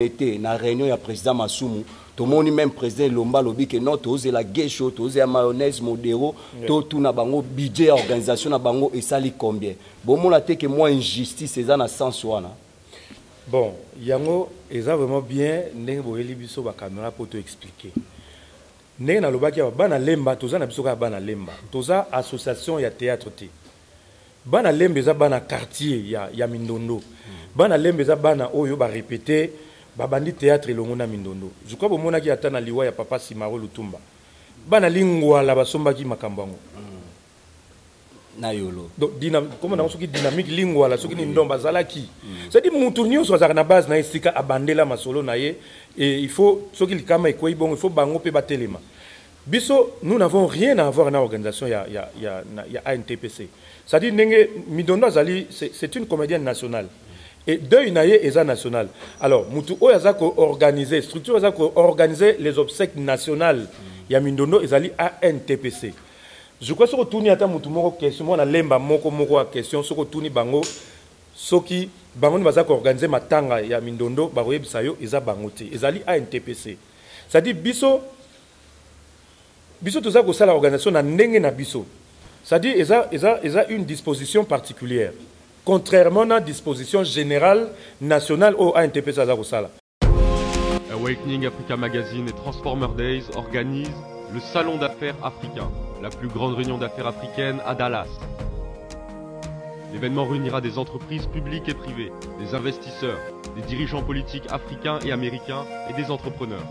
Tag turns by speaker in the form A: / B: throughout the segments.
A: était na réunion ya président Masumu, tout le monde même président Lomba lobi que non tous la ghetto, tous la mayonnaise modéro, tout na bango budget organisation na bango et ça li combien. Bon mon la que moi injustice c'est ça na sens wana.
B: Bon, yango eza vraiment bien ndenge boyeli biso ba caméra pour te expliquer. Ndenge na lobaki ba bana lemba toza na biso ka bana lemba. Toza association ya théâtre te. Bana lemba eza bana quartier ya Mindondo. Bana lemba eza bana oyo ba répéter babandi théâtre elongo na Mindondo. Je crois bomona ki atana liwa ya papa Simaro Lutumba. Bana lingwa la basomba ki makambango.
A: Na yolo.
B: Donc comment na soki dynamique lingwa la soki ni ndomba zalaki. C'est dit mutu nyonso azaka na base na esika abandela masolo na ye et il faut soki likama ekoi bon il faut bango pe batelema. Biso nous n'avons rien à voir na organisation ya ANTPC. Ça dit ndenge Mindondo azali c'est une comédienne nationale. Et deux naye eza national. Alors, mutu o yazako organiser, structure yazako organiser les obsèques nationales. Ya Mindondo ezali ANTPC. Je crois que tourni ata mutu moko question moi na lemba moko a question soko tourni bango soki bango ni bazako organiser matanga ya Mindondo bakoyebisa yo eza bango te. Ezali ANTPC. Ça dit biso toza ko sala organisation na ndenge na biso. Ça dit eza une disposition particulière. Contrairement à la disposition générale nationale au ANTP Sazarosala.
C: Awakening Africa Magazine et Transformer Days organisent le Salon d'affaires africain, la plus grande réunion d'affaires africaine à Dallas. L'événement réunira des entreprises publiques et privées, des investisseurs, des dirigeants politiques africains et américains et des entrepreneurs.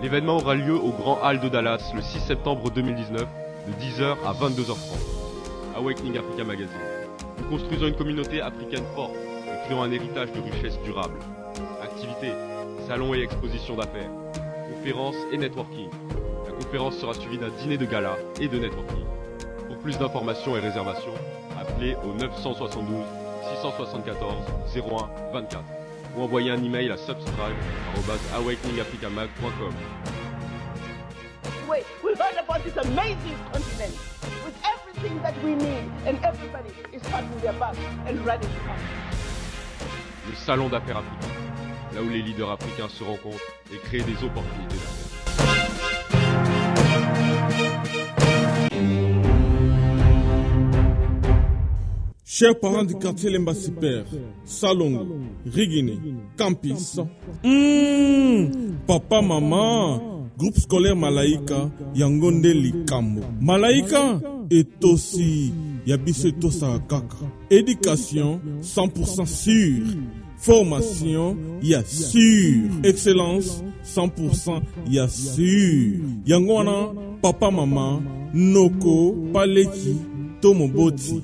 C: L'événement aura lieu au Grand Hall de Dallas le 6 septembre 2019 de 10h à 22h30. Awakening Africa Magazine. Nous construisons une communauté africaine forte et créons un héritage de richesse durable. Activités, salons et expositions d'affaires, conférences et networking. La conférence sera suivie d'un dîner de gala et de networking. Pour plus d'informations et réservations, appelez au 972 674 01 24 ou envoyez un email à subscribe@awakeningafricamag.com.
D: Wait, we heard about this amazing continent with everything that we need, and everybody is packing their bags and ready to come.
C: Le salon d'affaires africain, là où les leaders africains se rencontrent et créent des opportunités d'affaires.
E: Chers parents du quartier Lembassi Père, Salongo, Rigini, Campus, papa, maman, groupe scolaire Malaika, Yangonde Likambo. Malaika est aussi Yabise Tosa Kaka. Éducation 100% sûre. Formation, y'a sûr. Excellence 100%, y'a sûr. Yangwana, papa, maman, Noko, Paleki, Tomoboti.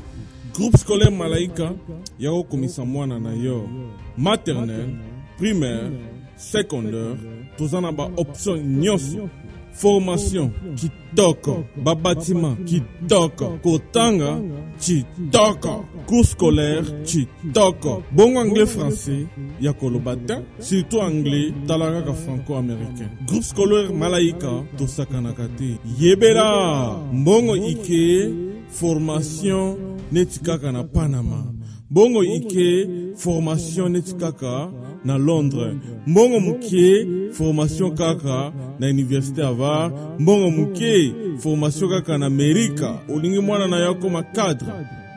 E: Groupe scolaire Malaika, yao komisa mwana na yo. Maternelle, primaire, secondaire, tozana ba option nyoso. Formation, kitoko. Ba bâtiment, kitoko. Kotanga, kitoko. Cours scolaire, kitoko. Bon anglais français, ya kolobata. Surtout anglais, talaraka franco-américain. Groupe scolaire Malaika, tosakanakate. Yebera, mbongo ike, formation, netikaka na Panama. Bongo ike formation netikaka na Londres. Bongo muke formation kaka na Université Harvard. Bongo muke formation kaka na Amerika. Olingi mwana na yako ma cadre.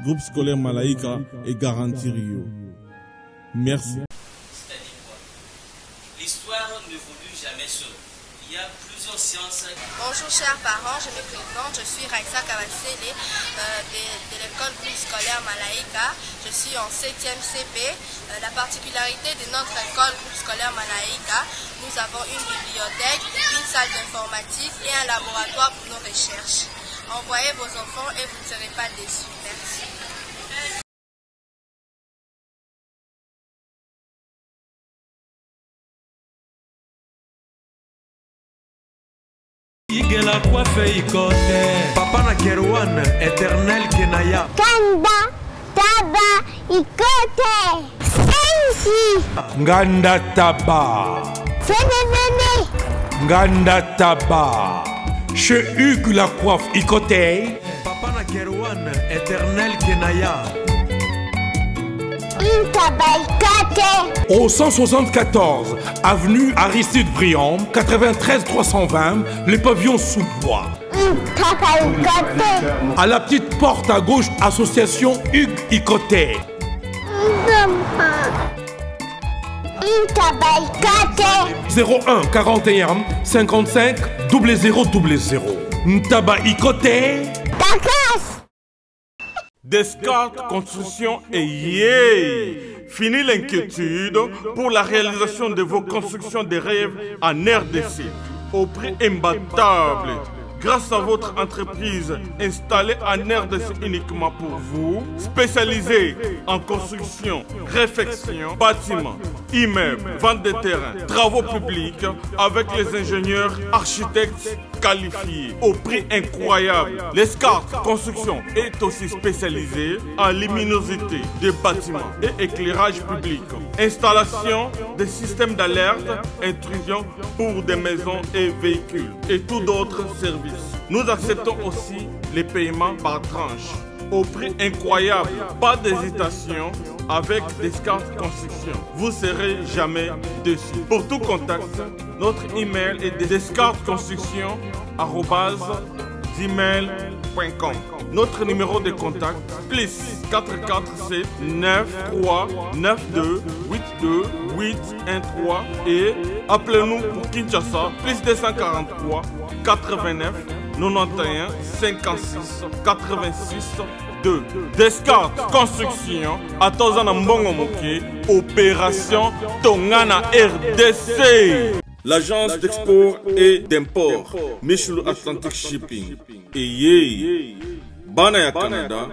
E: Groupe scolaire Malaika et garantir yo. Merci.
F: L'histoire n'évolue jamais seule. Il y a plusieurs sciences.
G: Bonjour chers parents, je me présente, je suis Raissa Kawasele de l'école groupe scolaire Malaika. Je suis en 7e CP. La particularité de notre école groupe scolaire Malaika, nous avons une bibliothèque, une salle d'informatique et un laboratoire pour nos recherches. Envoyez vos enfants et vous ne serez pas déçus. Merci.
H: La coiffe ikote papa na Kerwan éternel kenaya
I: Kanda taba ikote sensi
H: nganda taba
I: fenenene
H: nganda taba chez Hugues la coiffe ikote papa na Kerwan éternel kenaya Au 174 avenue Aristide Briand, 93 320, les pavillons sous bois. À la petite porte à gauche, association Hugues Icoté. 01 41 55 0000. Ntaba Icoté. Descartes Construction et yeah! Fini l'inquiétude pour la réalisation de vos constructions de rêves en RDC au prix imbattable. Grâce à votre entreprise installée en RDC uniquement pour vous, spécialisée en construction, réfection, bâtiments, immeubles, vente de terrains, travaux publics, avec les ingénieurs architectes qualifiés au prix incroyable. Descartes Construction est aussi spécialisée en luminosité des bâtiments et éclairage public, installation des systèmes d'alerte, intrusion pour des maisons et véhicules et tout d'autres services. Nous acceptons aussi les paiements par tranche au prix incroyable. Pas d'hésitation avec Descartes Construction. Vous ne serez jamais déçus. Pour tout contact, notre email est descartesconstruction@gmail.com. Notre numéro de contact, plus 447 93 92 82 813 et appelez-nous pour Kinshasa, plus 243 89 91 56 86 2. Descartes Construction, à Tozana Mbongo Moké, opération Tongana RDC. L'agence d'export et d'import, Michel Atlantic Shipping. Et yeah, Banaya Canada,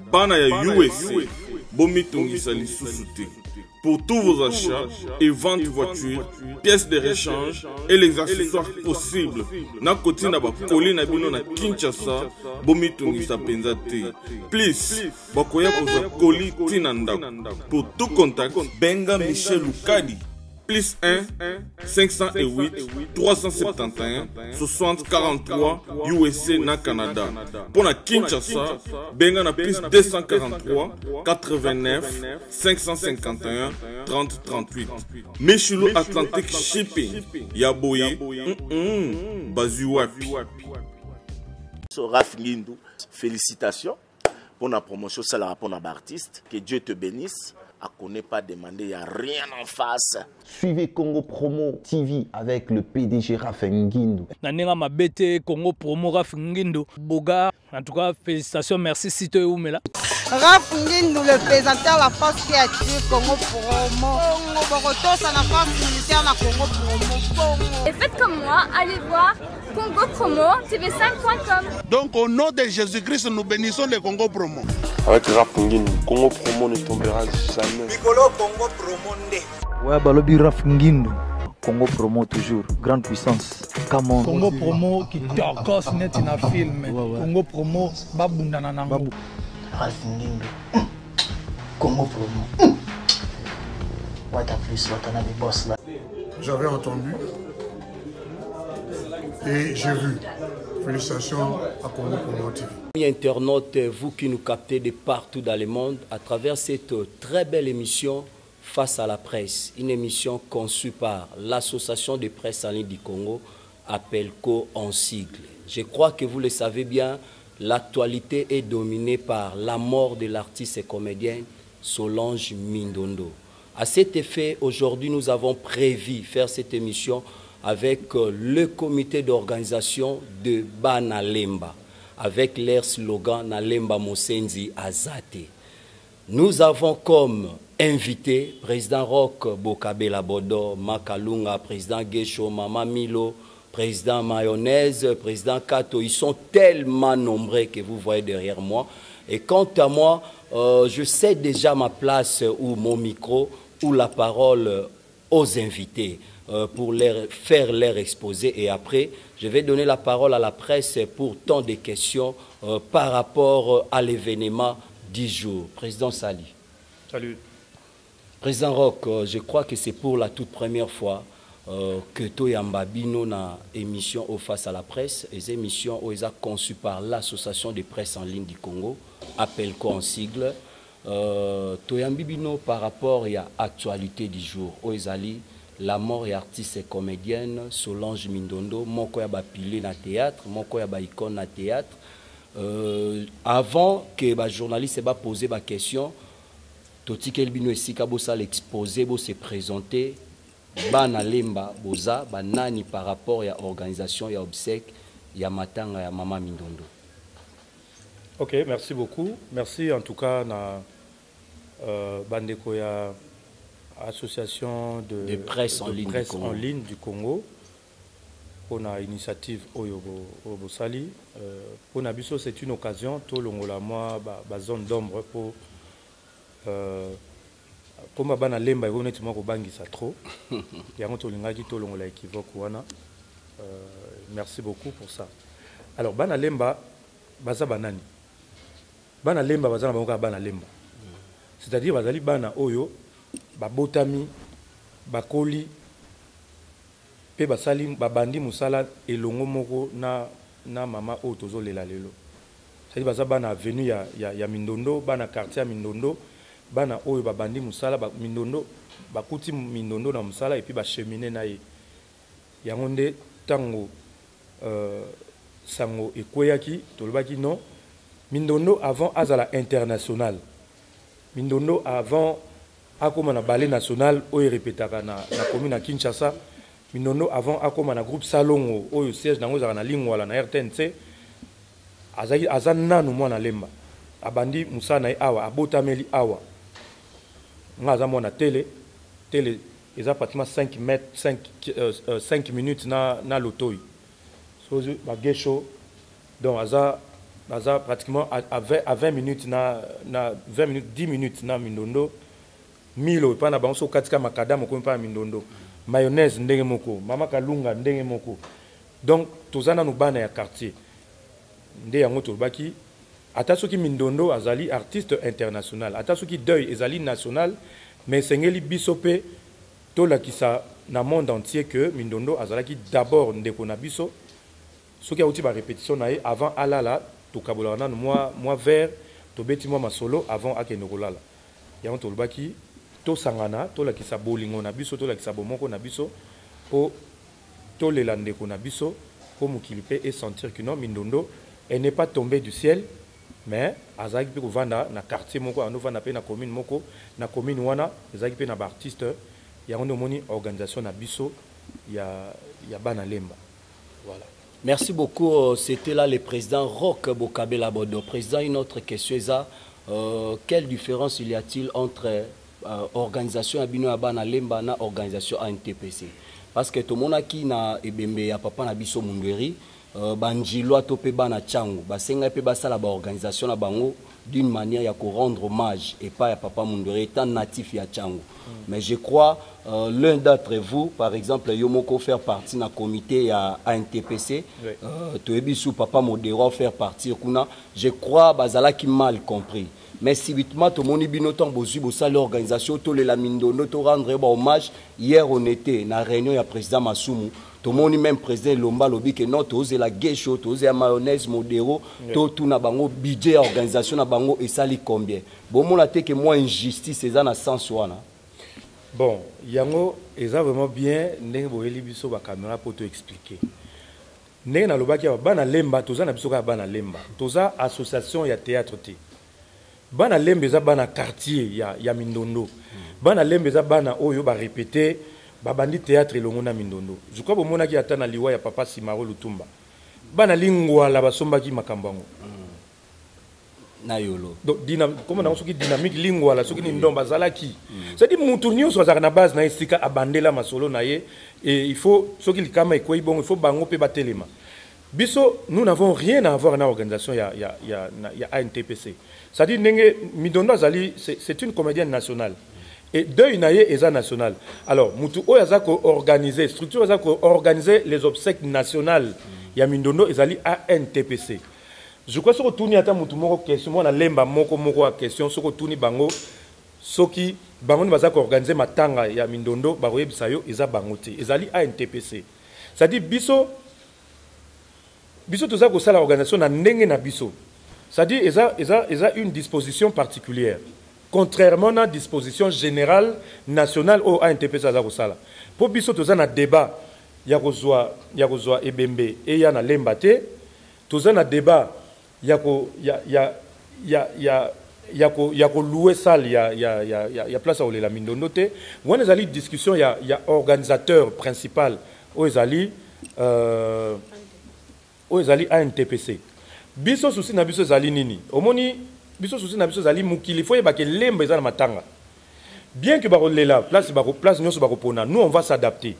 H: Banaya USA, Bomitongi Sali Sousouté. Pour tous vos achats et ventes de voitures, pièces de rechange et les accessoires possibles. Na koti na ba koli na bino na Kinshasa, Bomitongi sa penzate. Please, bakoya koza koli tinanda. Pour tout contact, Benga Michel Lukadi. Plus 1 508 371 60 43 USA na Canada. Pour la Kinshasa, benga na plus 243 89 551 30 38. Michelo Atlantic Shipping. Yaboye. Bazuwapi.
J: Raf Ngindou, félicitations pour la promotion, c'est la rapport d'artiste. Que Dieu te bénisse. À connaît pas demander, il n'y a rien en face.
K: Suivez Congo Promo TV avec le PDG Raf Ngindou.
L: Nanenga Mabete, Congo Promo Raf Ngindou. Boga, en tout cas, félicitations, merci Sito Oumela.
M: Raf Ngindou, le présentateur de la force créative Congo Promo. Boroto, c'est la force militaire de Congo Promo.
G: Et faites comme moi, allez voir Congo Promo, tv5.com.
N: Donc au nom de Jésus-Christ, nous bénissons le Congo Promo.
O: Avec Raf Ngindou, Congo Promo ne tombera jamais.
P: Nicolo Congo Promo ndé.
Q: Ouais, Balobi Raf Ngindou. Congo Promo toujours, grande puissance. Come on.
R: Congo Promo qui torcos net in a film. Congo Promo babunda na nango.
S: Raf Ngindou. Congo Promo. What a plus, what a boss là.
N: J'avais entendu et j'ai vu. Félicitations à Congo Promo TV.
A: Internautes, vous qui nous captez de partout dans le monde, à travers cette très belle émission Face à la presse, une émission conçue par l'Association de presse en ligne du Congo, APELCO en sigle. Je crois que vous le savez bien, l'actualité est dominée par la mort de l'artiste et comédienne Solange Mindondo. À cet effet, aujourd'hui, nous avons prévu faire cette émission avec le comité d'organisation de Banalemba, avec leur slogan Nalemba Mosenzi Azate. Nous avons comme invité président Roch Bokabela Bodo, Makalunga, président Gesho, Mama Milo, président Mayonnaise, président Kato. Ils sont tellement nombreux que vous voyez derrière moi. Et quant à moi, je sais déjà ma place ou mon micro ou la parole aux invités pour faire leur exposé. Et après, je vais donner la parole à la presse pour tant de questions par rapport à l'événement du jour. Président Sali.
B: Salut.
A: Président Roch, je crois que c'est pour la toute première fois que Toyambabino na émission au Face à la presse, et émissions conçues par l'Association des presses en ligne du Congo, APELCO en sigle. toyambi bino par rapport à l'actualité du jour Oezali la mort et artiste et comédienne Solange Mindondo moko ya bapilé na théâtre moko ya ba icône na théâtre avant que ba journaliste ba poser ba question totikel bino esika bo ça l'exposer bo se présenter bana lemba boza banani par rapport à organisation ya obsèque ya matanga ya mama Mindondo.
B: Ok, merci beaucoup. Merci en tout cas na bandeko ya association de presse en ligne du Congo pour une initiative Oyo Bosali. Pour Nabiso, c'est une occasion, tout le monde moi zone d'ombre pour comme bana lemba honnêtement ko bangisa trop. Yango to lingaki to longo la équivoque wana. Merci beaucoup pour ça. Alors bana lemba baza banani. Bana lemba baza na bana lemba. C'est-à-dire bazali bana oyo babotami bakoli pe basali babandi musala elongo moko na mama oyo tozolela lelo. C'est-à-dire baza bana avenue ya Mindondo, bana quartier ya Mindondo, bana oyo babandi musala Mindondo bakuti Mindondo na musala et puis ba cheminer na ye. Yango nde tango sango ekweyaki tolobaki non Mindondo avant azala international. Mindondo avant akoma na ballet national oyo répétaka na commune à Kinshasa. Mindondo avant akoma na groupe Salongo oyo siège nango zaka na Lingwala na RTNC. Azan nanu mwana lemba. Abandi musana awa abotameli awa. Ngaza mwana télé eza pratiquement 5 minutes na lotoi. So ba gesho donc aza pratiquement à 20 minutes na 20 minutes 10 minutes na Mindondo. Milo pa na banso katika makadam ko pa Mindondo. Mayonnaise ndenge moko, mama kalunga ndenge moko. Donc tozana no bana ya quartier. Nde yango tolbaki atasoki Mindondo azali artiste international. Atasoki deuil ezali national mais sengeli bisope tolakisa na monde entier que Mindondo azalaki d'abord ndeko na biso. Soki auti ba répétition na ye avant alala to kabolana moi vers to beti moi masolo avant akende kolala. Yango tolbaki to sangana to lakisa bolingo na biso to lakisa bomoko na biso po to lelandeko na biso po mukilipe et sentir que non Mindondo elle n'est pas tombée du ciel mais azaki pe kovanda na quartier moko ando vanda pe na commune moko na commune wana azaki pe na ba artiste yango ndo moni organisation na biso ya bana lemba. Voilà.
A: Merci beaucoup. C'était là le président Roch Bokabela Bodo. Président, une autre question est quelle différence il y a-t-il entre organisation Abino Abana Lemba na organisation ANTPC? Parce que tout le monde qui na ebembe ya papa na biso mungeri banjilo tope bana changu basenga pe basala ba organisation na bango d'une manière ya ko rendre hommage et pas ya papa mungeri étant natif ya changu. Mais je crois l'un d'entre vous par exemple Yomoko faire partie na comité à ANTPC Toebisu papa Modero faire partie kuna je crois bazala qui mal compris. Mais si vite tout le monde bino tant bozu bossa l'organisation to la Mindondo to rendre hommage hier on était na réunion ya président Masumu tout le monde même président Lomba lobi que non to la gesho to la mayonnaise Modero to tout na bango budget organisation na bango et sali combien bon mon la te que moi injustice c'est na sens wana.
B: Bon yango eza vraiment bien ndenge boyeli biso ba caméra pour te expliquer ndenge na lobaki ba bana lemba toza na biso ka bana lemba toza association ya théâtre te. Bana lembe za bana quartier ya Mindondo. Bana lembe za bana oyo ba répéter ba bandi théâtre elongo na Mindondo. Je crois bomona ki atana liwa ya papa Simaro Lutumba. Bana lingwa la basomba ki makambango.
A: Na yolo.
B: Donc comment na soki dynamique lingwa la soki ni ndomba zalaki. C'est dit mutu nyonso za na base na esika abandela masolo na ye et il faut soki likama ekoi bon il faut bango pe batelema. Biso nous n'avons rien à voir na organisation ya ANTPC. C'est-à-dire Mindondo Azali c'est une comédienne nationale et deuil naie est national. Alors mutu o yazako organiser structure yazako organiser les obsèques nationales ya Mindondo Azali ANTPC. Je crois que retourner ata mutu moko question moi na lemba moko a question soko tuni bango soki bango ni bazako organiser matanga ya Mindondo baroyebisa yo eza bangote ezali ANTPC. C'est-à-dire biso toza kosala organisation na ndenge na biso. C'est-à-dire ils ont une disposition particulière. contrairement à la disposition générale nationale au ANTPC aza kosala. Pour biso toza na débat ya kozwa ebembe et ya na lemba te, toza na débat ya ko louer salle ya place à la mindondo te. Wana ezali discussion ya organisateur principal o ezali ANTPC. Biso souci na biso ezali nini? Omoni biso souci na biso ezali mukili fo yeba ke lemba ezala matanga. Bien que barolela place nyonso bakopona, nous on va s'adapter.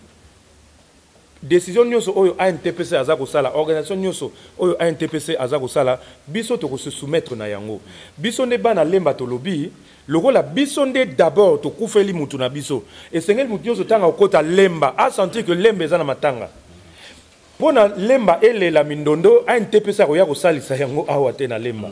B: Décision nyonso oyo ANTPC azako sala, organisation nyonso oyo ANTPC azako sala, biso to se soumettre na yango. Biso ne bana lemba to lobi, lokola biso nde d'abord to kufeli mutu na biso. Et sengel mutu nyonso tanga okota lemba, a sentir que lemba ezana matanga. Pona lemba ele la mindondo, ANTPC akoya ko salisa yango awa te na lemba.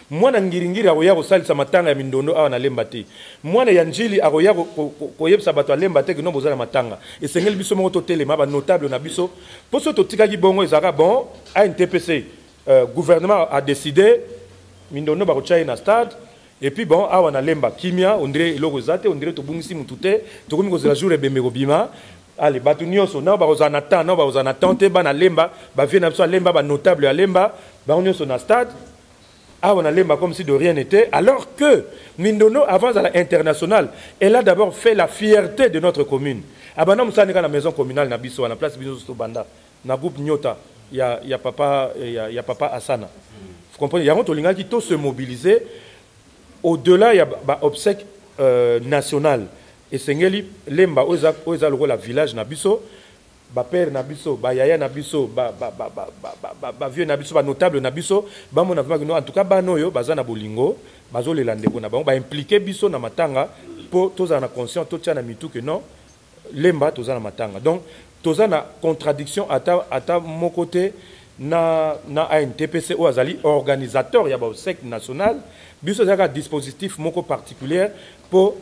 B: Mwana ngiringiri akoya ko salisa matanga ya mindondo awa na lemba te. Mwana ya njili akoya ko yebisa bato lemba te que no bozala matanga. Et sengel biso mo to telema ba notable na biso. Poso to tikaki bongo ezaka bon, ANTPC gouvernement a décidé mindondo ba ko chai na stade. Et puis bon awa na lemba kimia on dirait eloko zate on dirait to bungisi mutute to komi ko zela jour ebembe ko bima. Allez, batu nyonso na ba ozana temps na ba ozana tante ba na lemba ba vie na biso lemba ba notable ya lemba ba nyonso na stade. Ah, on a lemba comme si de rien n'était, alors que Mindono, avant à l'international, elle a d'abord fait la fierté de notre commune. Ah ben non, nous sommes à la maison communale, na biso, à la place Biso Banda, na groupe Nyota, il y a papa Asana. Vous comprenez? Il y a un tolinga qui tout se mobiliser. Au-delà, il y a obsèque national. Et Sengeli, lemba, oza le la village na biso. Ba père nabiso, ba yaya nabiso, ba vieux nabiso, ba notable nabiso, ba mon avement en tout cas ba noyo, ba zana bolingo, ba zo le landeko na ba impliqué biso na matanga pour tous en conscient tout tient na mitu que non lemba tous en matanga. Donc tous en contradiction à mon côté na ANTPC ou azali organisateur ya ba sec national, biso zaka dispositif moko particulier pour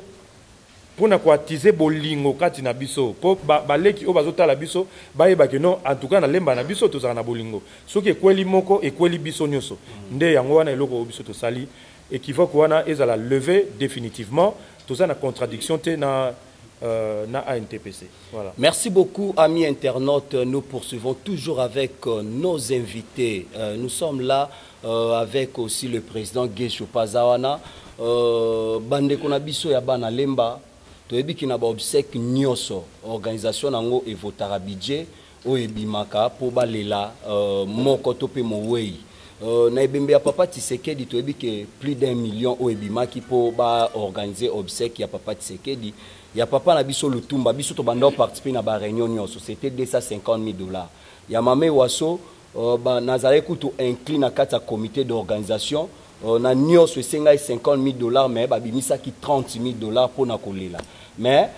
B: na attiser bolingo kati na biso po baleki o bazota la biso bayeba ke non en tout cas na lemba na biso tozala na bolingo soki ekweli moko ekweli biso nyonso nde yango wana eloko biso tosali équivoque wana ezala lever définitivement tozala na contradiction te na ANTPC. Voilà.
A: Merci beaucoup, amis internautes. Nous poursuivons toujours avec nos invités. Nous sommes là avec aussi le président Gesho Pazawana. Bande Konabiso ya bana lemba. Toyebi ki na ba obsèque nyoso organisation nango e votara budget o ebimaka po balela moko to pe mowei na ebembe ya papa Tshisekedi toyebi ke plus d'1 million o ebimaki po ba organiser obsèque ya papa Tshisekedi ya papa na biso Lutumba biso to banda participer na ba réunion nyoso c'était $250,000 ya mame waso ba nazare kutu incline na kata comité d'organisation na nyoso esenga $50,000 mais babimisa ki $30,000 pour na kolela. Mais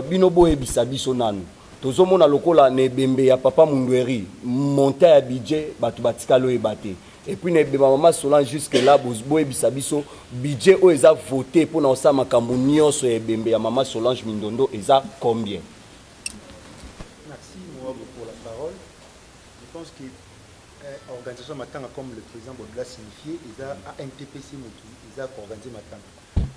A: binobo ebisa biso nanu tozomona lokola ne bembe ya papa Mundweri monter ya budget batu batikalo ebate et puis ne bemba mama Solange jusque là bo ebisa biso budget o eza voté pour na osama makambo nyonso ya bembe ya mama Solange Mindondo eza combien?
T: Merci moi pour la parole. Je pense que organisation matanga comme le président Bodla signifié ils a ANTPC ils a organisé matanga.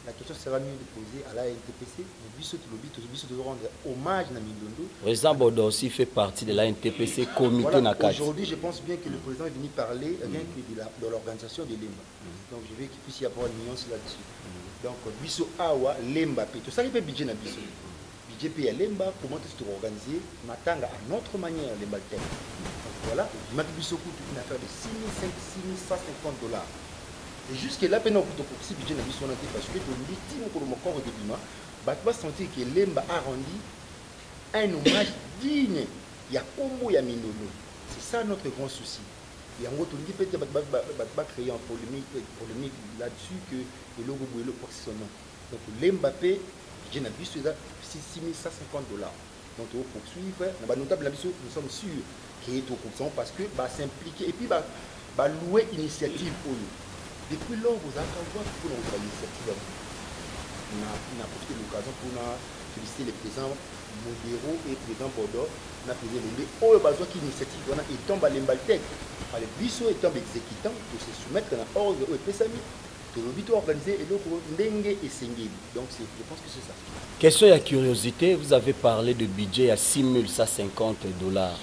T: La question sera mieux de poser à la NTPC, mais biso de rendre hommage à Mindondo. Le président
A: Bodo aussi fait partie de la NTPC, comité Nakati.
T: Aujourd'hui, je pense bien que le président est venu parler rien que de l'organisation de l'EMBA. Donc je veux qu'il puisse y avoir une nuance là-dessus. Donc biso awa l'EMBA, tout ça il peut budget na biso. Budget paye à l'EMBA, comment est-ce que organiser matanga à notre manière l'EMBA. Donc voilà, je m'a biso coûte une affaire de $6,150. Et jusque là, pendant que si budget n'a pas été parce que l'ultime pour mon corps de bima, va sentir que l'EMBA a rendu un hommage digne. Il y a Kombo, il y a Mindondo. C'est ça notre grand souci. Et en gros, on dit peut-être va créer une polémique là-dessus que le logo est le positionnement. Donc l'EMBA paie, budget n'a pas $6,150. Donc on poursuivre, notable nous sommes sûrs qu'il est au courant parce que va s'impliquer et puis va louer initiative pour nous. Depuis lors, vous avez voir pour l'initiative. On a profité de l'occasion pour féliciter les présidents Modero et le président Bordeaux. On a fait des oh, besoin qui initiative. On a été en balembal tech. Les bisous étant exécutants pour se soumettre à l'ordre au PSAMI. tolobi to organiser eloko ndenge esengeli. Donc je pense que c'est ça.
A: Question à curiosité, vous avez parlé de budget à $6,150.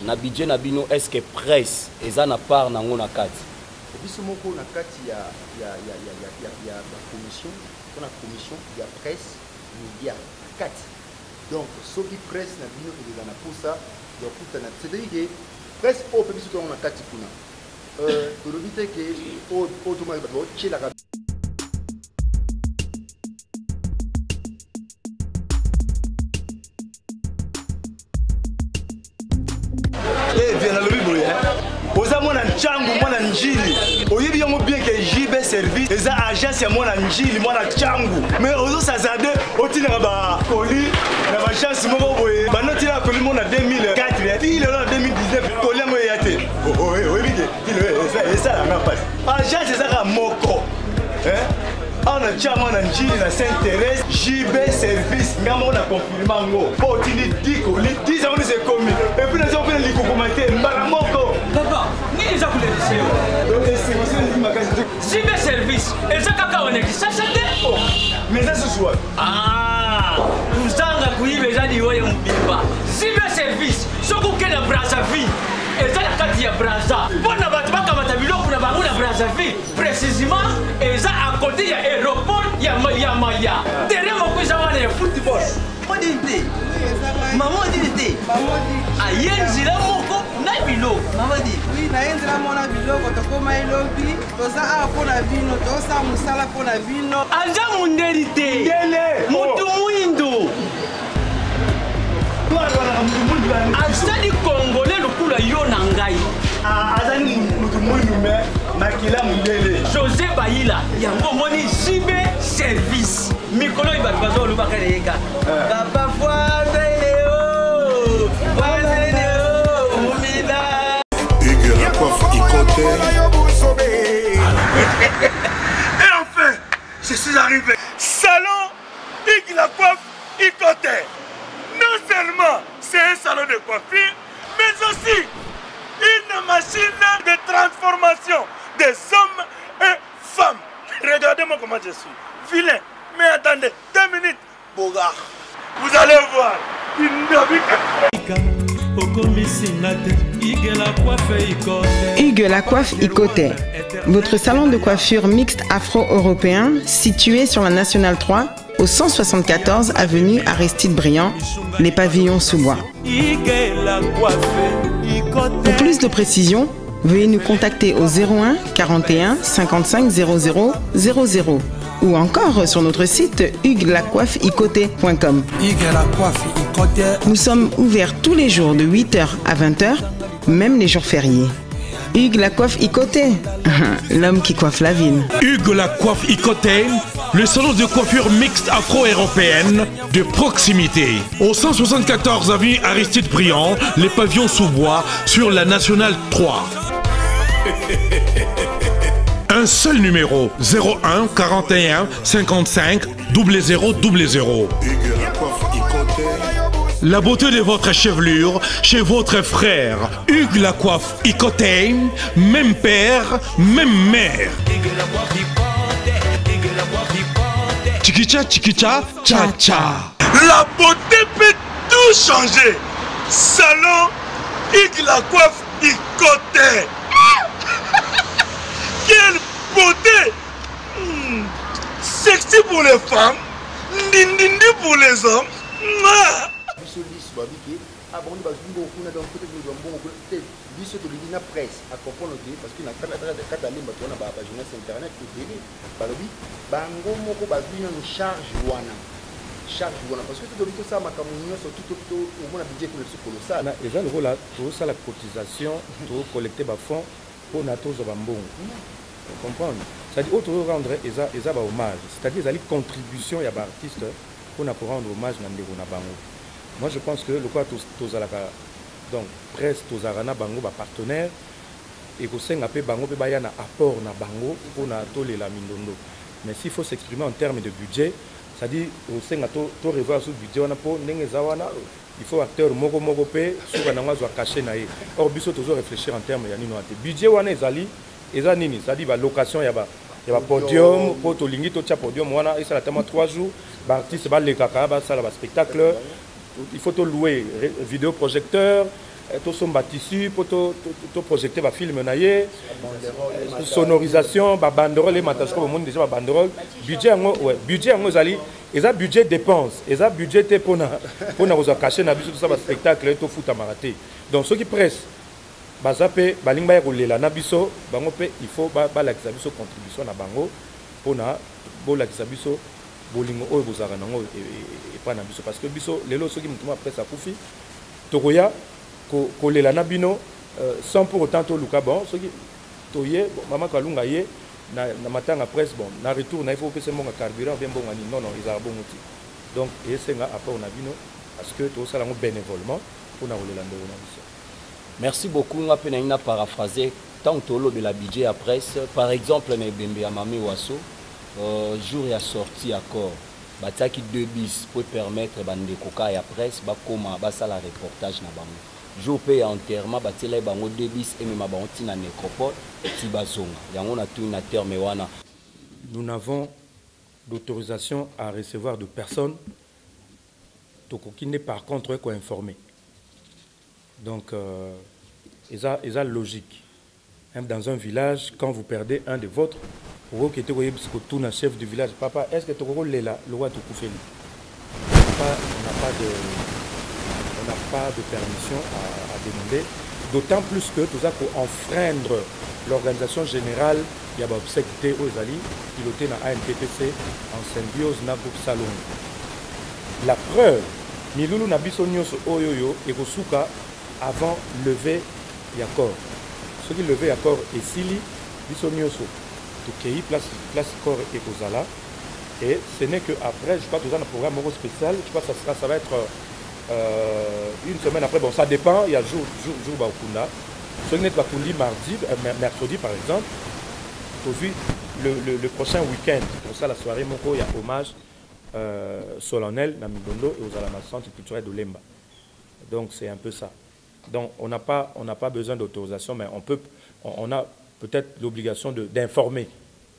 A: Na budget na bino est-ce que presse eza na part nango na kati?
T: Biso moko na kati ya commission, on a commission ya presse média kati. Donc ceux qui presse na bino eza na posa ya kutana. C'est-à-dire que presse au pe biso to na kati kuna. Tolobi te que au to ma ba tchela ka.
U: Viens à l'oubli, oza mwana nchangu mwana njili oyebi yango bien que JB service eza agence ya mwana njili mwana nchangu mais ozo sazade otinaka ba koli na ba chance moko boye banotina koli mona 2004 ti lelo na 2019 koli yango ya te oyebi ke eza la même passe agence eza moko on a déjà mon njili na Saint-Thérèse JB service ngamo na confirmer ngo po tini diko li 10 ans c'est commis et puis les autres les commenter mbala moko
V: papa ni za kuleleseo
U: donc c'est aussi une magasin
V: JB service et ça kaka on est ça c'était
U: mais ça ce soir
V: uzanga kuibe jadi wewe mbimba JB service soko kena Brazzaville eza na kati ya Brazza bona batu bakamata biloko na bango na Brazzaville précisément eza à côté ya aéroport ya Maya terrain moko eza wana ya football modité maman dit ayenzila moko na biloko maman dit
M: oui na yenzila mona biloko tokoma elobi toza a pona vino tosa musala pona vino
V: anja mundelité mutu muindo azali congolais lokula yo na ngai
U: azali mutu mwindu me makila mundele
V: José Bayila yango moni JB service mikolo ibatu bazoluba keleka papa Foiseleo umida
H: Hugues la coiffe Ikote.
U: Et enfin je suis arrivé salon Hugues la coiffe Ikote. Non seulement c'est un salon de coiffure, mais aussi une machine de transformation des hommes et femmes. Regardez-moi comment je suis. Vilain. Mais attendez, 2 minutes. Bogart. Vous allez voir.
W: Hugues la coiffe Ikote, votre salon de coiffure mixte afro-européen situé sur la Nationale 3 au 174 avenue Aristide Briand, les pavillons sous bois. Pour plus de précisions, veuillez nous contacter au 01 41 55 00 00 ou encore sur notre site hugueslacoiffeikote.com. Nous sommes ouverts tous les jours de 8h à 20h, même les jours fériés. Hugues la coiffe Ikote, l'homme qui coiffe la ville.
X: Hugues la coiffe Ikote, le salon de coiffure mixte afro-européenne de proximité. Au 174 avenue Aristide Briand, les pavillons sous bois sur la Nationale 3. Un seul numéro, 01 41 55 00 00. La beauté de votre chevelure chez votre frère. Hugues la coiffe Ikote, même père, même mère. Chikicha, chikicha, cha cha.
U: La beauté peut tout changer. Salon Hugues la coiffe Ikote. Quelle beauté! Sexy pour les femmes, dindindi pour les hommes.
T: biso tolingi na presse acomprendre te parce que na kata lemba tona ba journaliste internet ebele balobi bango moko bazwi nano charge wana parce que tolingi tosala makambo nyonso tout omona budget kolesi kolosala
B: eza lokola tozosala cotisation tocollecte bafonds mpona tozwa bambongo comprendre c'est-à-dire oyo tozorendre eza bahommage c'est-à-dire ezali contribution ya baartiste mpona korendre hommage na ndeko na bango. Moi je pense que lokola tozalaka donc presse tozalaka na bango bapartenaire ekosenga mpe bango mpe baya na apport na bango mpona tolela mindondo. Mais s'il faut s'exprimer en termes de budget, c'est-à-dire osenga to revoir sur budget wana mpo ndenge eza wana il faut acteur moko mpe soka nango azwa caché na ye. Or biso tozo réfléchir en termes ya nino ate budget wana ezali eza nini, c'est-à-dire ba location ya Il y a un podium, pour tout l'ingit, tout podium, et ça a tellement 3 jours. L'artiste va les caca, ça va spectacle. Il faut tout louer, vidéoprojecteur, tout son tissu, pour tout projecter le film, sonorisation, banderole, les mataches comme le monde déjà banderole. Budget, ouais, budget, ils ont budget dépenses, ils ont budget pour nous cacher tout ça, spectacle, tout foot à marathé. Donc ceux qui pressent. Bazape balingba rolela na biso bango pe il faut ba la biso contribution na bango pona bo la biso bolingo oyo bozaka nango et pas na biso parce que biso lelo soki mutuma après ça kufi tokoya ko lela na bino sans pour autant to luka bon soki toye mama kalunga ye na matanga presse bon na retour na il faut que c'est mon carburant bien bon ani non ils a bon outil donc et c'est nga après on a bino parce que to ça lango bénévolement pour na rolela ndo na biso.
A: Merci beaucoup. On a paraphrasé tant que de la budget à presse. Par exemple, Nebembe Amami Wasso, jour et a sorti accord. Bataki 2 bis pour permettre bande koka et à presse bakoma basa la reportage na bango. Jour pay enterrement batela bango 2 bis et même bango tina nécropole tibazonga. Yango na tout na terme wana.
B: Nous n'avons d'autorisation à recevoir de personnes qui n'est par contre qu'on informer. Donc, ils ont logique. Même dans un village, quand vous perdez un de vôtres, vous qui êtes un chef du village, papa, est-ce que tu es là, le roi de Koufeli? On n'a pas de permission à demander. D'autant plus que tout ça pour enfreindre l'organisation générale, il y a des obsèques aux Ali, piloté dans ANPTC en symbiose dans le groupe Salon. La preuve, Miloulou Nabiso Nyos Oyoyo et Kosuka avant lever l'accord. Ce qui lever l'accord est Sili, Bissonioso, Tukei, place corps et Kozala. Et ce n'est qu'après, je crois que nous avons un programme spécial, je crois que ça va être une semaine après. Bon, ça dépend, il y a jour Baokunda. Ce qui n'est pas mercredi par exemple, le prochain week-end, pour ça la soirée, il y a hommage solennel à Migondo et aux Alama Centre culturel de Lemba. Donc c'est un peu ça. Donc on n'a pas besoin d'autorisation, mais on a peut-être l'obligation d'informer,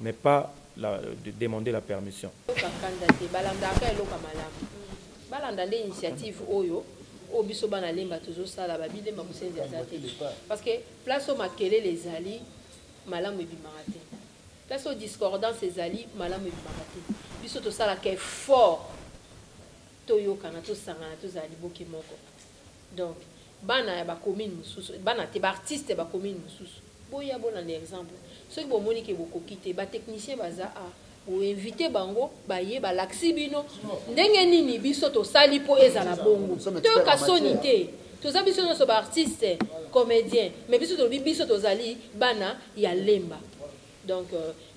B: mais pas de demander la permission.
C: Parce que place au makele les alliés, malam et bimarate. Place au discordance les alliés, malam et bimarate. Biso to sala ke fort. Toyo kana to sangana to zali boki moko. Donc bana ya ba commune mususu, bana te ba artiste ba commune mususu. Boya bon un exemple. Ceux qui bo moni ke boko kite ba technicien baza a ou inviter bango ba ye ba laxi bino. Ndenge nini biso to sali po ezala bongo. To ka sonité. To za biso no so ba artiste, comédien, mais biso to biso to zali bana ya lemba. Donc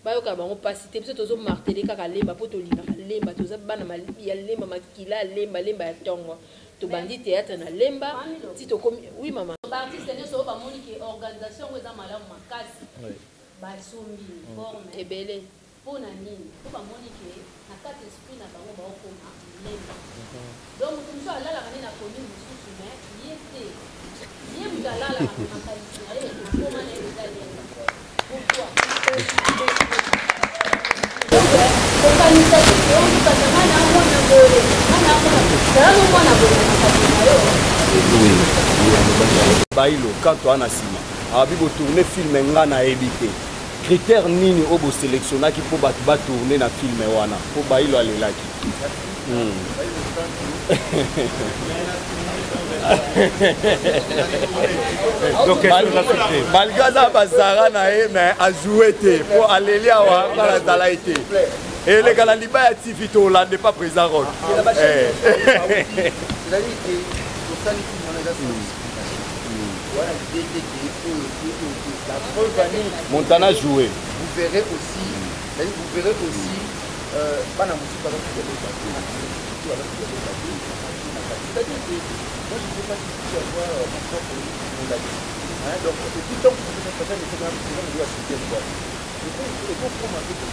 C: bayoka bango pas cité biso to zo marteler kaka lemba po to linga lemba to za bana ya lemba makila lemba ya tongo. To bandi théâtre na lemba ti to comme oui maman artiste ne so ba moni ki organisation ko za malamu makasi ba sombi forme ebele pona nini ko ba moni ki na kati esprit na bango ba ko na lemba donc tout ça là la na commune mususu mais yete yem dala la makasi ale ko mana eza lemba pourquoi
A: Bailo, quand tu as un cinéma, abi bo tourner film ngana ebité. Critère nini obo sélectionner qui faut ba tourner na film wana. Faut bailo aller là qui. Donc Balgaza bazara na e mais a joué té pour aller là wa la dala été. Et les gars, les gars, activité Hollande n'est pas présent. Montana joué.
T: Vous verrez aussi, moi je ne sais pas si tu vas voir mon propre modalité. Donc, depuis tant que vous êtes passé, les programmes de la société, il faut prendre un peu de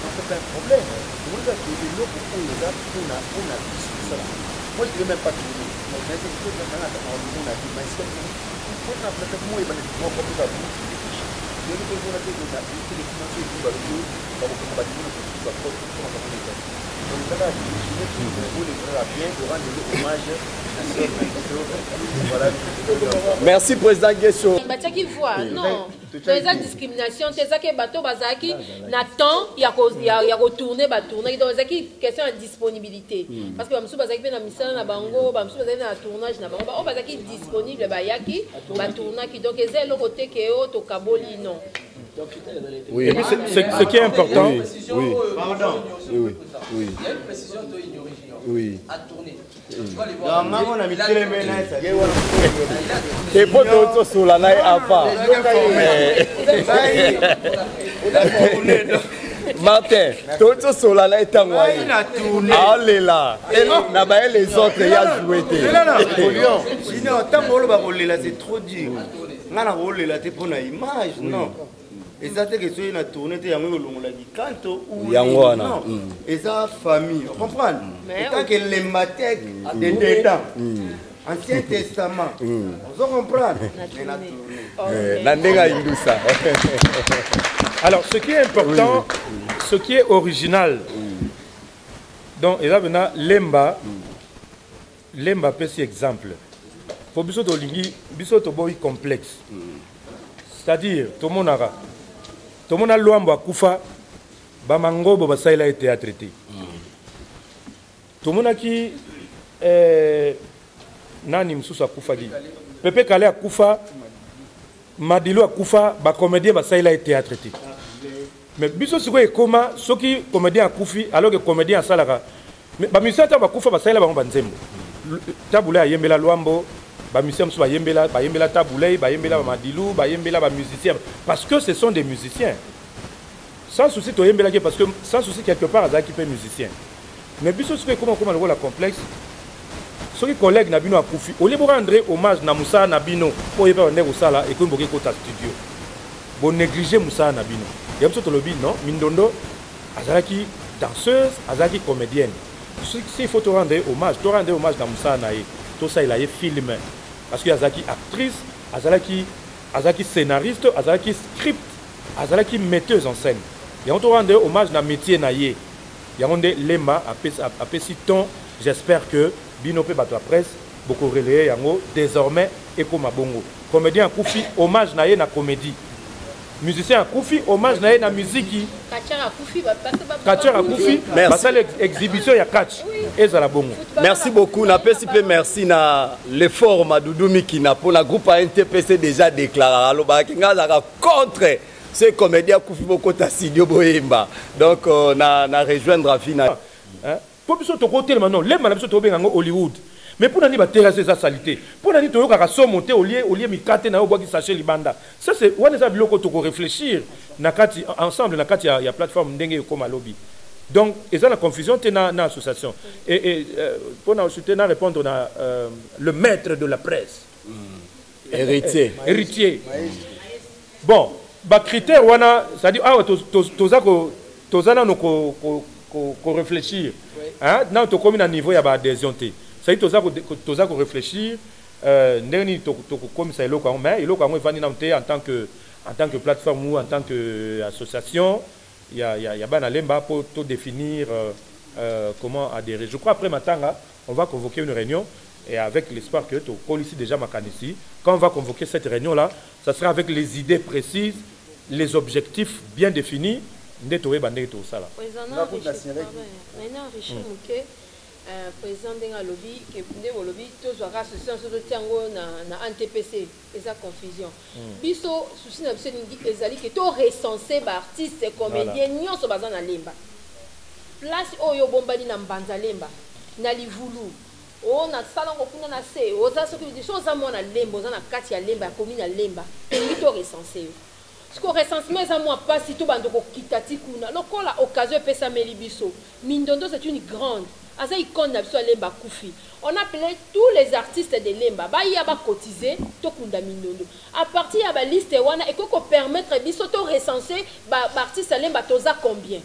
T: c'est un problème. Vous avez des lots pour on a vu ça. Moi, je ne vais même pas tourner. Mais c'est quelque chose qu'on a dit, mais c'est un peu moins, il va être moins comme ça.
A: Merci président Guesso.
C: Batiaki voix non. Des discrimination, c'est ça que bateau bazaki n'attend il y a retourner tourner donc c'est question de disponibilité parce que bamsou bazaki pe na misala na bango bamsou bazaki na tournage na bango ba bazaki disponible bayaki ba tournaki donc c'est le côté que o to kaboli non.
B: Oui. Et puis ce qui est important.
A: Oui.
T: Pardon.
A: Oui. Oui.
D: Il y a une précision de
A: oui.
D: à tourner.
A: Et pour tout sur la naïe avant. Martin, tout sur la naïe tangoye. Allez là. Na ba les autres ya joué.
U: Napoléon. Sinon tant que là c'est trop dur. Ngana rôle là t'es pour na image non. Et ça c'est que tu as tourné tu as mis le canto ou non et ça famille comprends tant que les matèques des dedans Ancien Testament on comprend
B: alors ce qui est important ce qui est original donc et là maintenant lemba petit exemple pour biso to lingi biso to boy complexe c'est-à-dire tout mon ara tout le monde a l'ouambo à Koufa, Bamango, Basaïla a été traité. Tout le monde a qui Nani Msous à Koufa dit. Pepe Kale à Koufa, Madilo à Koufa, comédien Basaïla a été traité. Mais biso si quoi comment ceux qui comédien à Koufi alors que comédien à Salara. Mais musicien à Koufa Basaïla ba banzembo. Taboula yembela l'ouambo. Musicien ba yembela taboulay, ba yembela Madilou, ba yembela ba musicien parce que ce sont des musiciens. Sans souci to yembela parce que sans souci quelque part à qui peut musicien. Mais biso ce comment le rôle complexe. Ceux qui collègues na bino a Koufi, au lieu de rendre hommage na Moussa na bino pour y faire au sala et qu'on boke kota studio. Bon négliger Moussa na bino. Et comme ça to lobby non, Mindondo azaki danseuse, azaki comédienne. S'il faut te rendre hommage na Moussa na tout ça il a film parce que azaki actrice, azaki scénariste, azaki script, azaki metteuse en scène. Et on te rend hommage na métier na yé. Il y a des lemba après si ton j'espère que bino pe bato presse beaucoup relayé yango désormais et comme bongo. Comédien Koufi hommage na yé na comédie. Musicien Koufi hommage na yé na musique. Katcher a Koufi. Merci l'exhibition ya catch et za la bongo.
A: Merci beaucoup na PCP merci na l'effort Madoudou Mikina pour la groupe NTPC déjà déclaré aloba kinga za contre ces comédiens Koufi Bokota Sidio Boyemba. Donc na rejoindre Afina.
B: Hein? Pour biso to côté maintenant, les malabso to benga Hollywood. Mais pour nani ba terrasser sa salité. Pour nani to yoka so monter au lieu mikate na obo ki sachet libanda. Ça c'est on est biloko to réfléchir na kati ensemble na kati ya plateforme ndenge comme lobby. Donc et ça la confusion te na association. Et pour na soutenir répondre na le maître de la presse. Héritier. Bon, ba critère wana, c'est-à-dire ah tozana no ko réfléchir. Hein, non to comme na niveau ya ba adhésion té. C'est toza ko réfléchir ndeni to comme ça eloko mais eloko ngo vani na té en tant que plateforme ou en tant que association, il y a bana lemba pour tout définir comment adhérer. Je crois après matanga, on va convoquer une réunion et avec l'espoir que to police déjà makanisi, quand on va convoquer cette réunion là, ça sera avec les idées précises, les objectifs bien définis. Ndetowe bandé to sala.
C: Président de lobby que le lobby tous aura association de tiango na NTPC et sa confusion biso souci na biso ningi ezali que to recenser ba artiste comédien nyonso baza na lemba place oyo bombali na mbanza lemba na livulu o na sala ngokuna na se o za soki biso za mona lemba za na kati ya lemba komi na lemba to recenser ce qu'on recensement ça moi pas si tout bando ko kitati kuna lokola occasion pesa meli biso Mindondo c'est une grande Asa icône na biso lemba Koufi. On appelait tous les artistes de lemba ba ya ba cotiser to kunda Mindondo. À partir ya ba liste wana et ko permettre biso to recenser ba artiste lemba toza combien.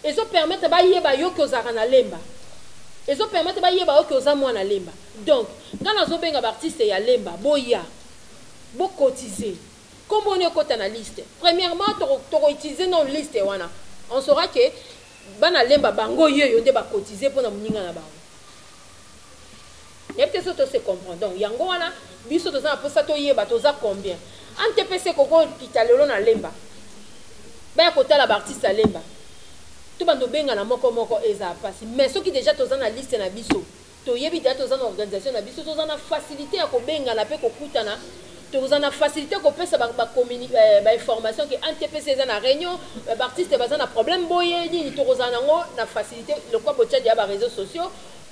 C: Et ça permettre ba yeba yo ko za na lemba. Et ça permettre ba yeba yo ko za mwana lemba. Donc, quand nazo benga ba artiste ya lemba boya bo cotiser. Comment on est na liste? Premièrement, tu utiliser nos listes wana. On saura que bana lemba bango yo nde ba cotiser pour na muninga na bango. Et peut-être ça se comprend. Donc yango wana biso to za pour ça to yeba to za combien. NTPC koko pitalelo na lemba. Ba ko tala ba artiste lemba. To bando benga na moko eza pasi. Mais ceux qui déjà to za na liste na biso. To yebi déjà to za na organisation na biso to za na facilité ya ko benga na pe ko kutana. To za na facilité ko pesa ba information que NTPC za na réunion, ba artiste ba za na problème boye ni to za na ngo na facilité le quoi botia dia ba réseaux sociaux.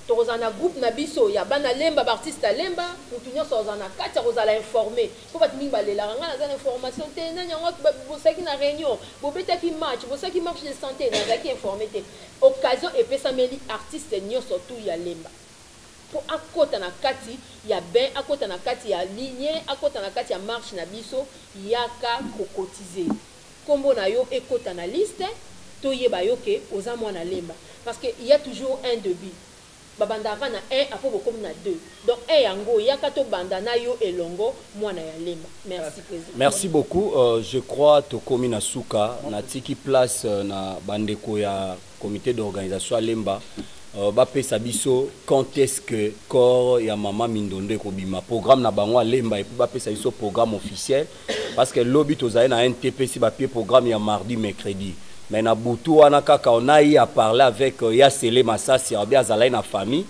C: Tozana groupe na biso ya bana lemba artiste lemba mutunyo sozana kati rozala informer ko batini balela nga na information te na nyango bosaki na réunion bobetaki match bosaki marche de santé na zaki informer te occasion et pesa meli artiste nyoso tout ya lemba pour akota na kati ya ben akota na kati ya ligne akota na kati ya marche na biso yaka kokotiser kombo na yo ekota na liste to yeba yo ke oza mwana lemba parce que il y a toujours un début. Babandava na 1 apo bokomi na 2. Donc yango yakato bandana yo elongo mwana ya lemba. Merci président.
A: Merci beaucoup. Je crois tokomi na suka na tiki place na bandeko ya comité d'organisation à lemba. Bapesa biso quand est-ce que corps ya mama Mindonde ko bima programme na bango lemba et puis bapesa biso programme officiel parce que lobby tozaye na NTPC ba pied programme ya mardi mercredi. Mais na butu wana kaka on a eu à parler avec Yasele Massasi bien azala na famille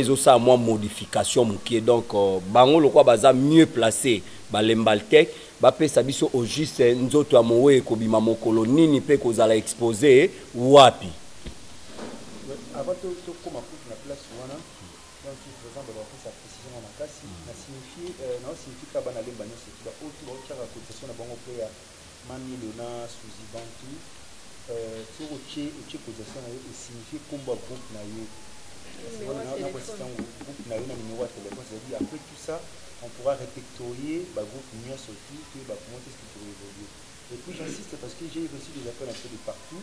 A: zo sa moins modification mukie donc bango lokwa baza mieux placé ba lembaltek ba pesa biso au juste nzoto amowe ko bima mokolo nini pe ko zala exposer wapi
T: avant to koma na place wana donc je présente ba ko sa précision na kasi na signifie na signifie ka bana lemba nyoso ba auto ba chaka cotisation na bango pe ya mami Lona Suzy Bantu sur le cotisation et signifie combat groupe na yo groupe na yo na numéro de téléphone, c'est-à-dire après tout ça on pourra répertorier ba groupe nion surtout que ba comment est-ce que tu évoluer. Et puis j'insiste parce que j'ai reçu des appels un peu de partout.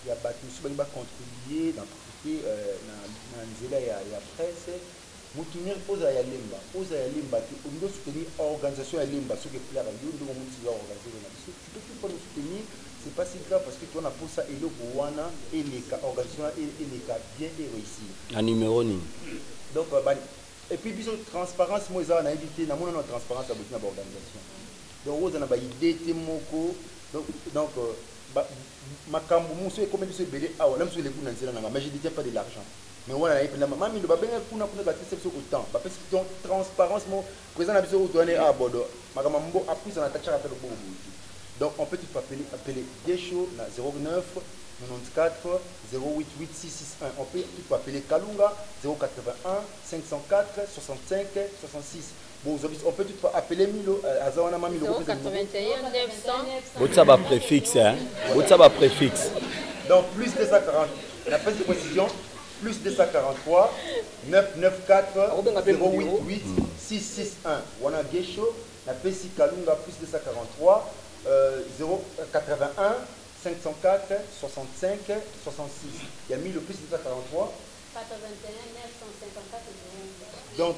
T: Il y a battu sur ba contribuer dans profiter na nzela ya presse mutunir oza ya lemba qui on doit soutenir organisation ya lemba ce que plaire yo ndo mo mutsi ya organiser na biso tu peux pas nous soutenir. C'est pas si grave parce que tu as pour ça et le Gouana et les organisations et les cas bien et réussi.
A: Un numéro ni.
T: Donc et puis bisous transparence moi ça on a invité na mon transparence à beaucoup d'organisation. Donc on a ba idée temoko donc makambu muso et comme bisous belé ah on a monsieur les kuna nzela na mais je détiens pas de l'argent. Mais on a na mami ndo ba benga kuna ba tester autant ba parce que transparence mo présent na bisous au à Bordeaux makambo appui ça na tachaka pe le bobo. Donc on peut appeler Gesho na 09 94 088 661. On peut appeler Kalunga 081 504 65 66. Bon, on peut appeler Milo Azawana Milo
C: 081 900.
A: Votre va préfixe hein. Votre va préfixe.
T: Donc plus 240. La petite précision plus 243 994 088 661. Wana Gesho la PC Kalunga plus 243 081 504 65 66. Il y a mis le plus de 243.
C: 81 954.
T: Donc,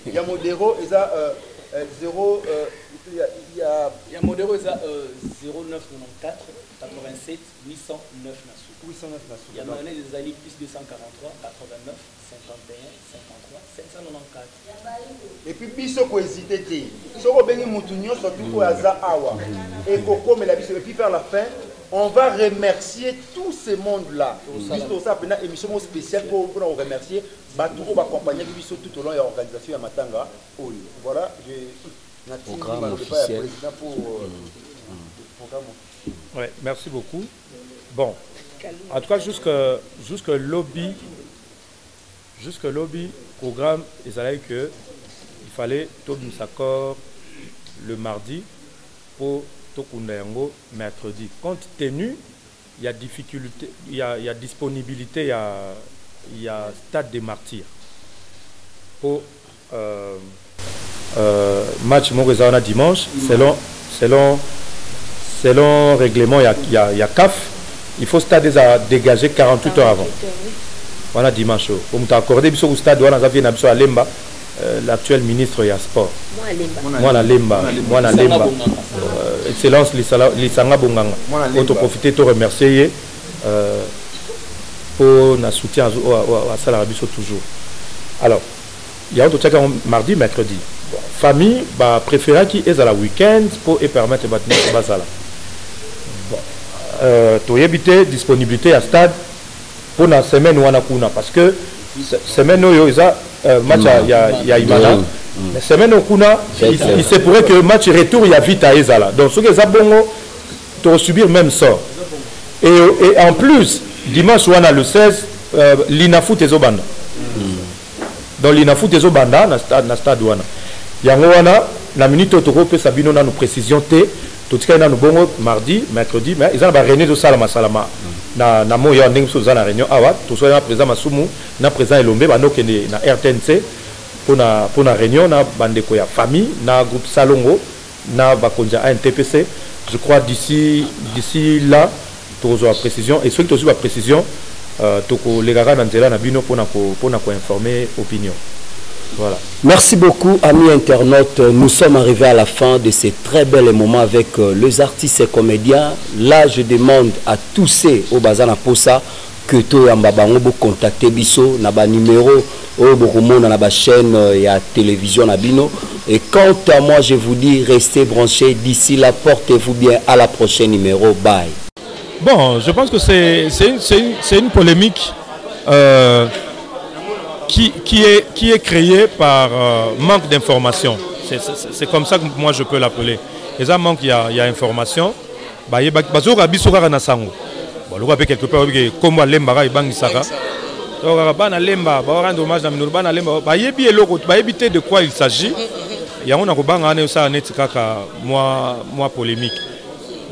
T: il y a Modero, il y a 0. Il y a
D: Modero, il y a 0994 87 809
T: nassou.
D: Il y a Mané des alliés plus 243 89 51 53 794.
T: Et puis biso ko hésiter té. Soko bengi mutu nyonso surtout ko aza awa. Et koko mais la biso et puis vers la fin, on va remercier tout ce monde là. Biso ça pena émission spéciale pour remercier batu ko accompagner biso tout au long de l'organisation ya Matanga. Voilà, je
A: programme officiel
T: pour programme.
B: Ouais, merci beaucoup. Bon, en tout cas jusque lobby programme ils allaient que il fallait tout nous accord le mardi pour tout kundango mercredi. Compte tenu il y a difficulté, il y a disponibilité, il y a stade des martyrs pour match Morizana dimanche selon règlement il y a CAF. Il faut stade à dégager 48 heures avant. Voilà dimanche. Comme tu as accordé au stade, on a vu à Lemba. l'actuel ministre ya sport. Mwana Lemba. Excellence Lisanga Bonganga. Auto profiter to remercier pour notre soutien à Salarabiso toujours. Alors, il y a un autre mardi, mercredi. Bon, famille préférée qui est à la week-end pour permettre de battre Basala. Bon, tu disponibilité à stade pour la semaine où on a parce que semaine où il y a match à Imana. La semaine où on a, il se pourrait que le match retour il y a vite à Ezala. Donc ceux qui ont bongo, tu vas subir même sort. Et en plus, dimanche où on a le 16, l'Inafoot et Zobanda. Donc l'Inafoot et Zobanda, na stade où on a. Yango wana la minute autoro peut sabino na nous précision té tout cas na nous bongo mardi mercredi mais ils ont ba réunion de salama na moyo ndenge so za na réunion awa tout soit na président Masumu na président Elombe ba no kende na RTNC pour na réunion na bandeko ya famille na groupe Salongo na bakonja ANTPC je crois d'ici là pour la précision et ceux qui ont la précision toko legara na nzela na bino pour na ko informer opinion. Voilà.
A: Merci beaucoup, amis internautes. Nous sommes arrivés à la fin de ces très bels moments avec les artistes et comédiens. Là, je demande à tous ces au Bazana Posa que tu aies contacté Bisso, na ba numéro au Bokomo na ba chaîne et à télévision Nabino. Et quant à moi, je vous dis restez branchés. D'ici là, portez-vous bien à la prochaine numéro. Bye.
B: Bon, je pense que c'est une polémique. Qui est créé par manque d'information. C'est comme ça que moi je peux l'appeler. Et ça manque, il y a information. Bah, il y a quelque part comme Lemba et Bangisaka. Donc, Lemba, rendre hommage à Lemba, de quoi il s'agit. Il y a moi polémique.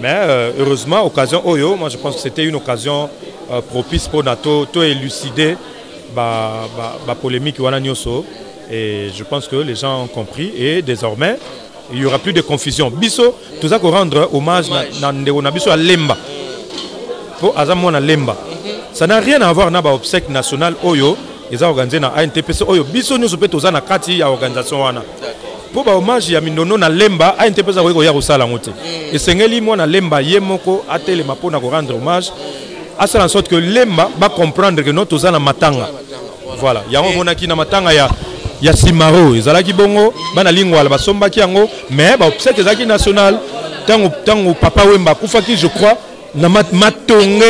B: Mais heureusement, occasion Oyo, moi je pense que c'était une occasion propice pour Nato, to élucider. Polémique et je pense que les gens ont compris et désormais il n'y aura plus de confusion. Bisso, tout ça qu'on rendre hommage à Lemba pour Azamona Lemba. Ça n'a rien à voir avec l'obsèque national Oyo, ils ont organisé dans ANTPC Oyo. Bisso nous peut tous en Kati à organisation wana. Pour hommage à Minono na Lemba ANTPC Oyo ya rusala ngote. Et sengeli mo na Lemba yemoko atele mapona ko rendre hommage. À faire en sorte que Lemba va comprendre que notre zana matanga. Voilà. Il y a un monaki na matanga ya Simaro. Ils ont qui bongo, bana lingwa la basomba ki yango, mais c'est que zaki national. Tango papa Wemba Koufaki je crois na matonge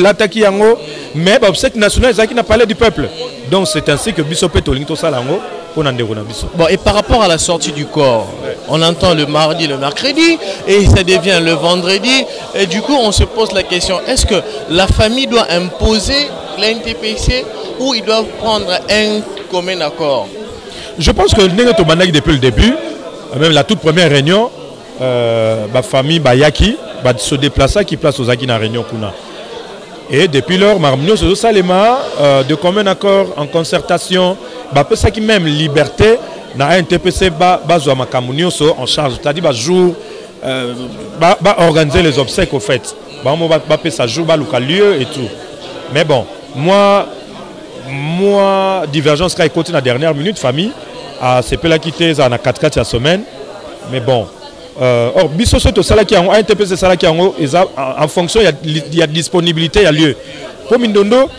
B: l'attaque yango, mais c'est que national zaki na parlé du peuple. Donc c'est ainsi que Bissopé Tolinto Salango.
E: Bon, et par rapport à la sortie du corps, on entend le mardi, le mercredi, et ça devient le vendredi. Et du coup, on se pose la question, est-ce que la famille doit imposer l'NTPC ou ils doivent prendre un commun accord?
B: Je pense que depuis le début, même la toute première réunion, la famille Bayaki va se déplacer qui place aux Aki dans la réunion Kuna. Et depuis lors, Marmignon se Salema, de commun accord, en concertation, peu ça qui même liberté, na NTPC en charge, c'est-à-dire jour, organiser les obsèques au fait. Ça joue, lieu et tout. Mais bon, moi, divergence qui a écouté la dernière minute, famille, c'est pas la quitter ça na 4 la semaine. Mais bon. Or, biso soto salaki yango ANTPC salaki yango en fonction il y a disponibilité il y a lieu. Pour Mindondo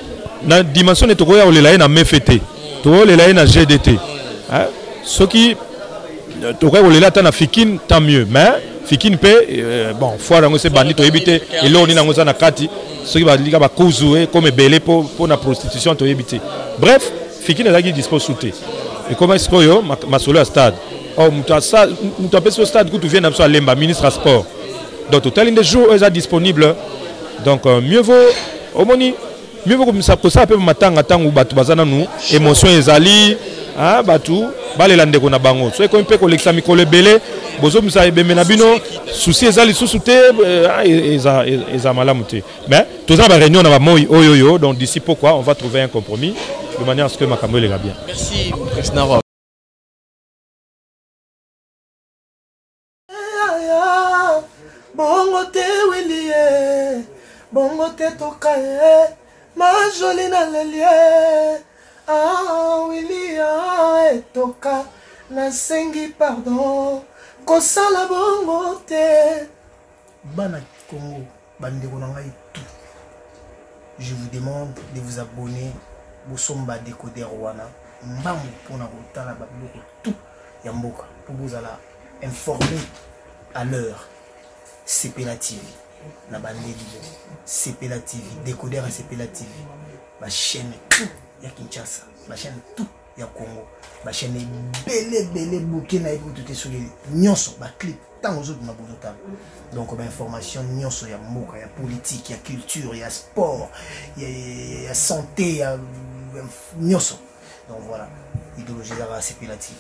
B: na dimension de tokoya olela na mefete. To olela na GDT. Ce qui tokoya olela ta na Fikine tant mieux mais Fikine pe bon fois rango c'est bandit to éviter et là on est dans na kati ce qui va liga ba kouzoué comme belé pour la prostitution to éviter. Bref, Fikine ezaki dispose souté. Et comment est-ce que yo masolo à stade oh, nous avons ce stade où tu viens à Lemba, ministre à sport. Donc, tout à l'heure, des jours, ils sont disponibles. Donc, mieux vaut, au moni, mieux vaut que ça peut matin à temps où batu bazana nous, émotion ezali, ah, batu, balelande qu'on a bango. Soit qu'on peut collecter mikole belé, bozo misa ebemenabino, souci ezali sous-souté, eza malamuté. Mais, tout ça, la réunion, on va moi, oyoyo, donc d'ici pourquoi, on va trouver un compromis, de manière à ce que Makambo les va bien.
E: Merci, président.
F: Bongo te Willie, bongo te tokaye, ma jolie na lelie, ah Willia etoka nasengi pardon kosala bongo te bana Congo bandeko na ngai tout. Je vous demande de vous abonner bosomba décoder wana mbangu pona kotala babiloko tout ya mboka pour vous alla informer à l'heure. CPLA TV na bandeli CPLA TV décodeur et CPLA TV ma chaîne tout ya Kinshasa ma chaîne tout ya Congo ma chaîne belé bouquet na tout sur les nyonso ba clip tant aux autres na bozotam donc ba information nyonso ya mboka ya politique ya culture ya sport ya santé ya nyonso donc voilà idéologie ya CPLA TV.